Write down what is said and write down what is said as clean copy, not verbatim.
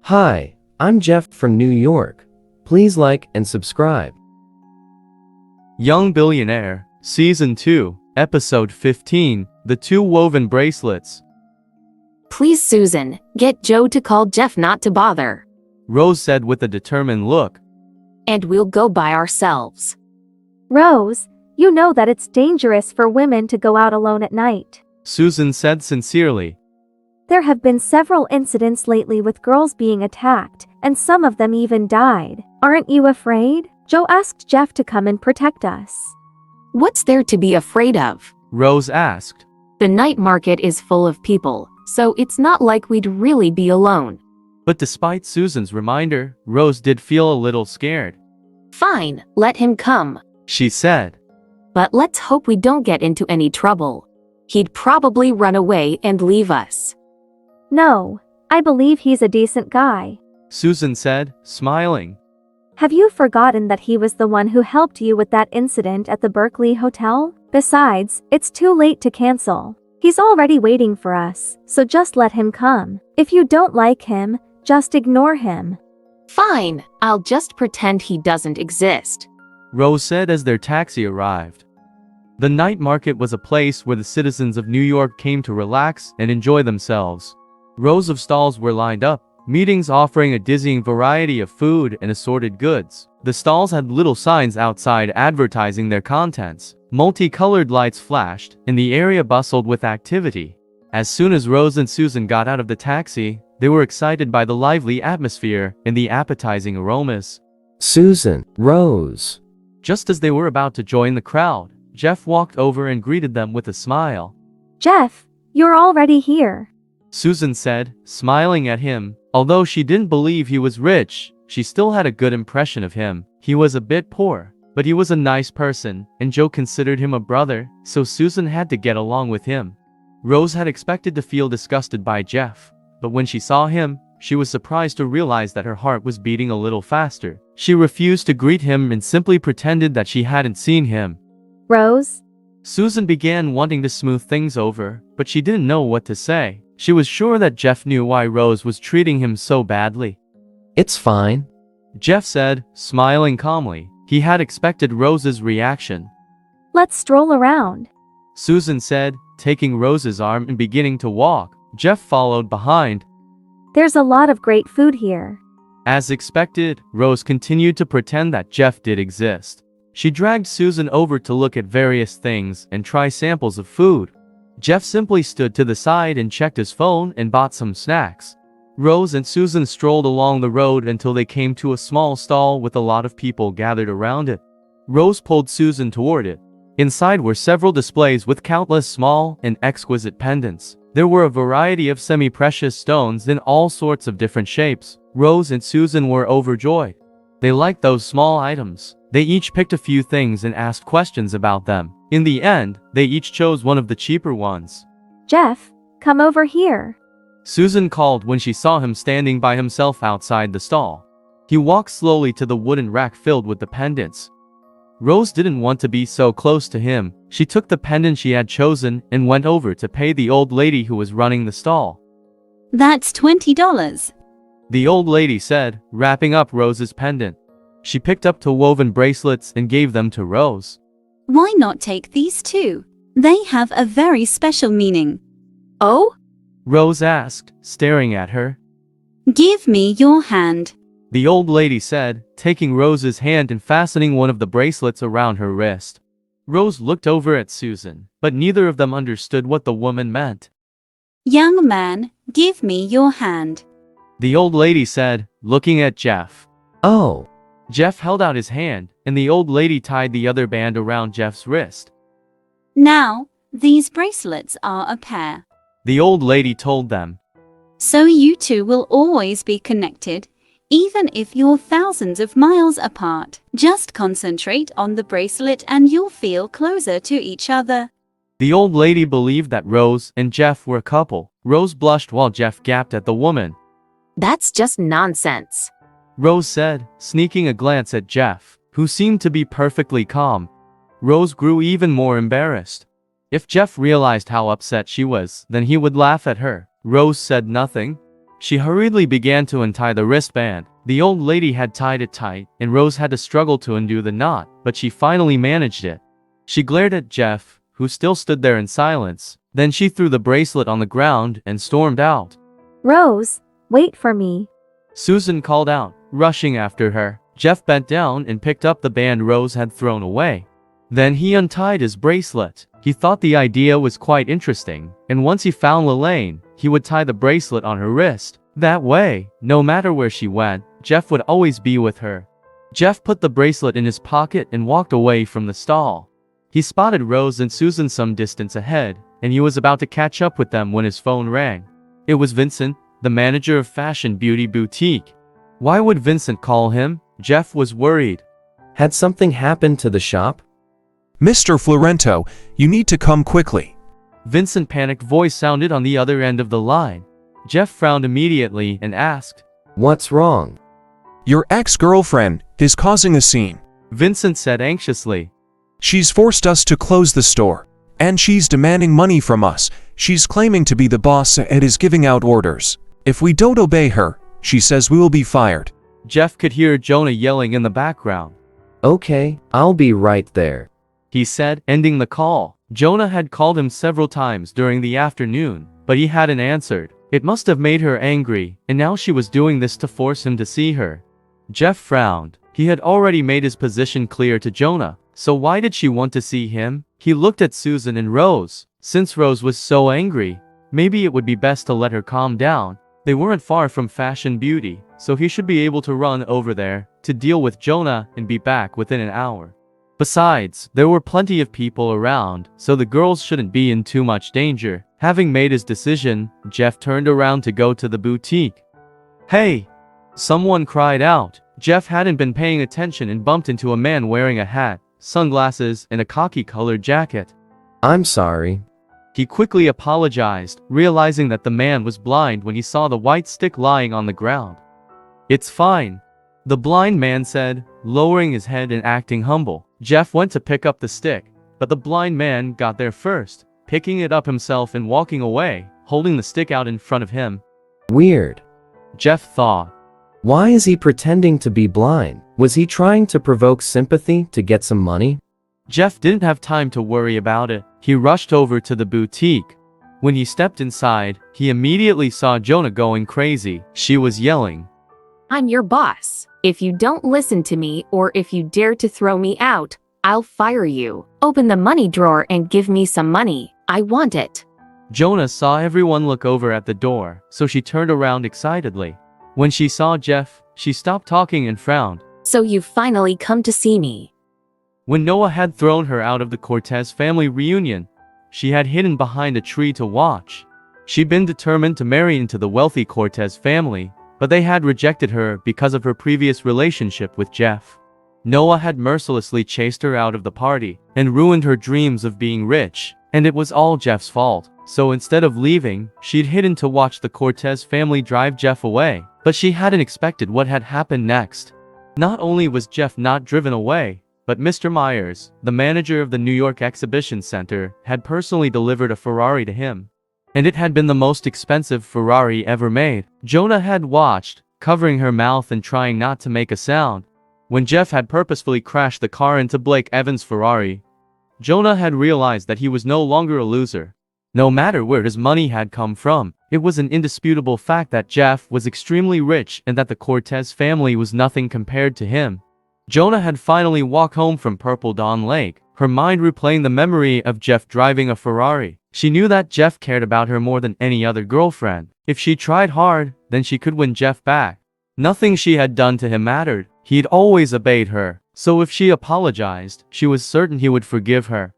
Hi, I'm Jeff from New York. Please like and subscribe. Young Billionaire, Season 2, Episode 15, The Two Woven Bracelets. Please, Susan, get Joe to call Jeff not to bother. Rose said with a determined look. And we'll go by ourselves. Rose, you know that it's dangerous for women to go out alone at night. Susan said sincerely. There have been several incidents lately with girls being attacked, and some of them even died. Aren't you afraid? Joe asked Jeff to come and protect us. What's there to be afraid of? Rose asked. The night market is full of people, so it's not like we'd really be alone. But despite Susan's reminder, Rose did feel a little scared. Fine, let him come. She said. But let's hope we don't get into any trouble. He'd probably run away and leave us. No, I believe he's a decent guy. Susan said, smiling. Have you forgotten that he was the one who helped you with that incident at the Berkeley Hotel? Besides, it's too late to cancel. He's already waiting for us, so just let him come. If you don't like him, just ignore him. Fine, I'll just pretend he doesn't exist. Rose said as their taxi arrived. The night market was a place where the citizens of New York came to relax and enjoy themselves. Rows of stalls were lined up, meetings offering a dizzying variety of food and assorted goods. The stalls had little signs outside advertising their contents. Multicolored lights flashed, and the area bustled with activity. As soon as Rose and Susan got out of the taxi, they were excited by the lively atmosphere and the appetizing aromas. Susan, Rose. Just as they were about to join the crowd, Jeff walked over and greeted them with a smile. Jeff, you're already here. Susan said, smiling at him. Although she didn't believe he was rich, she still had a good impression of him. He was a bit poor, but he was a nice person, and Joe considered him a brother, so Susan had to get along with him. Rose had expected to feel disgusted by Jeff, but when she saw him, she was surprised to realize that her heart was beating a little faster. She refused to greet him and simply pretended that she hadn't seen him. Rose? Susan began wanting to smooth things over, but she didn't know what to say. She was sure that Jeff knew why Rose was treating him so badly. It's fine. Jeff said, smiling calmly. He had expected Rose's reaction. Let's stroll around. Susan said, taking Rose's arm and beginning to walk. Jeff followed behind. There's a lot of great food here. As expected, Rose continued to pretend that Jeff did exist. She dragged Susan over to look at various things and try samples of food. Jeff simply stood to the side and checked his phone and bought some snacks. Rose and Susan strolled along the road until they came to a small stall with a lot of people gathered around it. Rose pulled Susan toward it. Inside were several displays with countless small and exquisite pendants. There were a variety of semi-precious stones in all sorts of different shapes. Rose and Susan were overjoyed. They liked those small items. They each picked a few things and asked questions about them. In the end, they each chose one of the cheaper ones. Jeff, come over here. Susan called when she saw him standing by himself outside the stall. He walked slowly to the wooden rack filled with the pendants. Rose didn't want to be so close to him. She took the pendant she had chosen and went over to pay the old lady who was running the stall. That's $20. The old lady said, wrapping up Rose's pendant. She picked up two woven bracelets and gave them to Rose. Why not take these too? They have a very special meaning. Oh? Rose asked, staring at her. Give me your hand. The old lady said, taking Rose's hand and fastening one of the bracelets around her wrist. Rose looked over at Susan, but neither of them understood what the woman meant. Young man, give me your hand. The old lady said, looking at Jeff. Oh. Jeff held out his hand, and the old lady tied the other band around Jeff's wrist. Now, these bracelets are a pair. The old lady told them. So you two will always be connected, even if you're thousands of miles apart. Just concentrate on the bracelet and you'll feel closer to each other. The old lady believed that Rose and Jeff were a couple. Rose blushed while Jeff gaped at the woman. That's just nonsense. Rose said, sneaking a glance at Jeff, who seemed to be perfectly calm. Rose grew even more embarrassed. If Jeff realized how upset she was, then he would laugh at her. Rose said nothing. She hurriedly began to untie the wristband. The old lady had tied it tight, and Rose had to struggle to undo the knot, but she finally managed it. She glared at Jeff, who still stood there in silence. Then she threw the bracelet on the ground and stormed out. Rose, wait for me. Susan called out, rushing after her. Jeff bent down and picked up the band Rose had thrown away. Then he untied his bracelet. He thought the idea was quite interesting, and once he found Lelaine, he would tie the bracelet on her wrist. That way, no matter where she went, Jeff would always be with her. Jeff put the bracelet in his pocket and walked away from the stall. He spotted Rose and Susan some distance ahead, and he was about to catch up with them when his phone rang. It was Vincent, the manager of Fashion Beauty Boutique. Why would Vincent call him? Jeff was worried. Had something happened to the shop? Mr. Florento, you need to come quickly. Vincent's panicked voice sounded on the other end of the line. Jeff frowned immediately and asked, What's wrong? Your ex-girlfriend is causing a scene. Vincent said anxiously. She's forced us to close the store, and she's demanding money from us. She's claiming to be the boss and is giving out orders. If we don't obey her, she says we will be fired. Jeff could hear Jonah yelling in the background. Okay, I'll be right there, he said, ending the call. Jonah had called him several times during the afternoon, but he hadn't answered. It must have made her angry, and now she was doing this to force him to see her. Jeff frowned. He had already made his position clear to Jonah, so why did she want to see him? He looked at Susan and Rose. Since Rose was so angry, maybe it would be best to let her calm down. They weren't far from Fashion Beauty, so he should be able to run over there to deal with Jonah and be back within an hour. Besides, there were plenty of people around, so the girls shouldn't be in too much danger. Having made his decision, Jeff turned around to go to the boutique. Hey! Someone cried out. Jeff hadn't been paying attention and bumped into a man wearing a hat, sunglasses, and a khaki-colored jacket. I'm sorry. He quickly apologized, realizing that the man was blind when he saw the white stick lying on the ground. It's fine, the blind man said, lowering his head and acting humble. Jeff went to pick up the stick, but the blind man got there first, picking it up himself and walking away, holding the stick out in front of him. Weird. Jeff thought. Why is he pretending to be blind? Was he trying to provoke sympathy to get some money? Jeff didn't have time to worry about it. He rushed over to the boutique. When he stepped inside, he immediately saw Jonah going crazy. She was yelling, I'm your boss. If you don't listen to me or if you dare to throw me out, I'll fire you. Open the money drawer and give me some money. I want it. Jonah saw everyone look over at the door, so she turned around excitedly. When she saw Jeff, she stopped talking and frowned. So you've finally come to see me. When Noah had thrown her out of the Cortez family reunion, she had hidden behind a tree to watch. She'd been determined to marry into the wealthy Cortez family, but they had rejected her because of her previous relationship with Jeff. Noah had mercilessly chased her out of the party and ruined her dreams of being rich, and it was all Jeff's fault. So instead of leaving, she'd hidden to watch the Cortez family drive Jeff away, but she hadn't expected what had happened next. Not only was Jeff not driven away, but Mr. Myers, the manager of the New York Exhibition Center, had personally delivered a Ferrari to him. And it had been the most expensive Ferrari ever made. Jonah had watched, covering her mouth and trying not to make a sound. When Jeff had purposefully crashed the car into Blake Evans' Ferrari, Jonah had realized that he was no longer a loser. No matter where his money had come from, it was an indisputable fact that Jeff was extremely rich and that the Cortez family was nothing compared to him. Jonah had finally walked home from Purple Dawn Lake, her mind replaying the memory of Jeff driving a Ferrari. She knew that Jeff cared about her more than any other girlfriend. If she tried hard, then she could win Jeff back. Nothing she had done to him mattered. He'd always obeyed her, so if she apologized, she was certain he would forgive her.